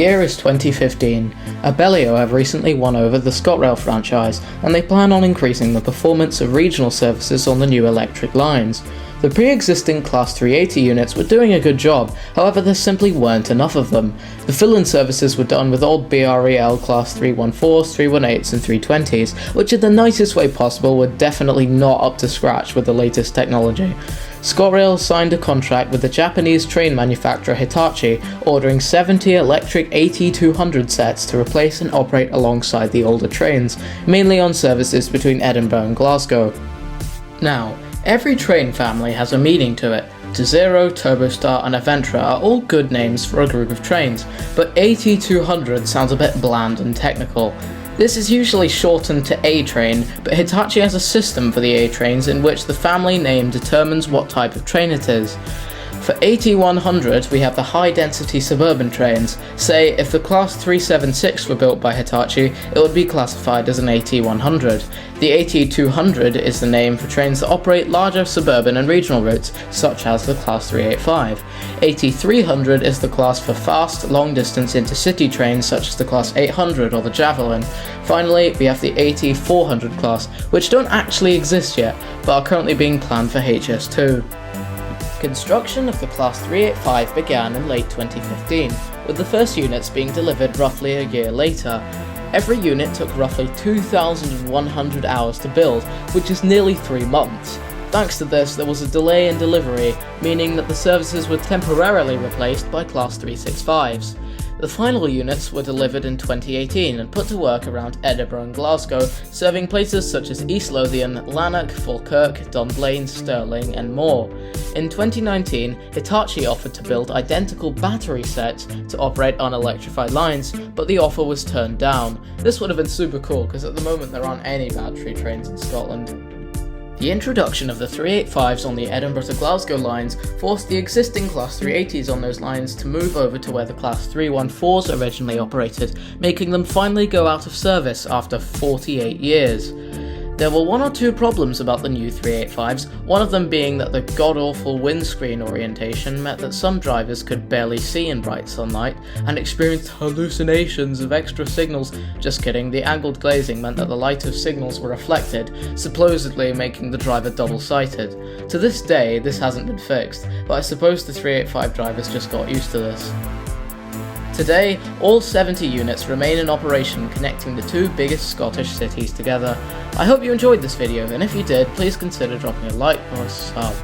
The year is 2015. Abellio have recently won over the ScotRail franchise, and they plan on increasing the performance of regional services on the new electric lines. The pre-existing Class 380 units were doing a good job, however there simply weren't enough of them. The fill-in services were done with old BREL Class 314s, 318s and 320s, which in the nicest way possible were definitely not up to scratch with the latest technology. ScotRail's signed a contract with the Japanese train manufacturer Hitachi, ordering 70 electric AT200 sets to replace and operate alongside the older trains, mainly on services between Edinburgh and Glasgow. Now, every train family has a meaning to it. Zero, Turbostar and Aventra are all good names for a group of trains, but AT200 sounds a bit bland and technical. This is usually shortened to A-train, but Hitachi has a system for the A-trains in which the family name determines what type of train it is. For AT100 we have the high-density suburban trains. Say, if the Class 376 were built by Hitachi, it would be classified as an AT100. The AT200 is the name for trains that operate larger suburban and regional routes, such as the Class 385. AT300 is the class for fast, long-distance intercity trains such as the Class 800 or the Javelin. Finally, we have the AT400 class, which don't actually exist yet, but are currently being planned for HS2. Construction of the Class 385 began in late 2015, with the first units being delivered roughly a year later. Every unit took roughly 2,100 hours to build, which is nearly 3 months. Thanks to this, there was a delay in delivery, meaning that the services were temporarily replaced by Class 365s. The final units were delivered in 2018 and put to work around Edinburgh and Glasgow, serving places such as East Lothian, Lanark, Falkirk, Dunblane, Stirling and more. In 2019, Hitachi offered to build identical battery sets to operate on electrified lines, but the offer was turned down. This would have been super cool because at the moment there aren't any battery trains in Scotland. The introduction of the 385s on the Edinburgh to Glasgow lines forced the existing Class 380s on those lines to move over to where the Class 314s originally operated, making them finally go out of service after 48 years. There were one or two problems about the new 385s, one of them being that the god-awful windscreen orientation meant that some drivers could barely see in bright sunlight and experienced hallucinations of extra signals. Just kidding, the angled glazing meant that the light of signals were reflected, supposedly making the driver double-sighted. To this day, this hasn't been fixed, but I suppose the 385 drivers just got used to this. Today, all 70 units remain in operation, connecting the two biggest Scottish cities together. I hope you enjoyed this video, and if you did, please consider dropping a like or a sub.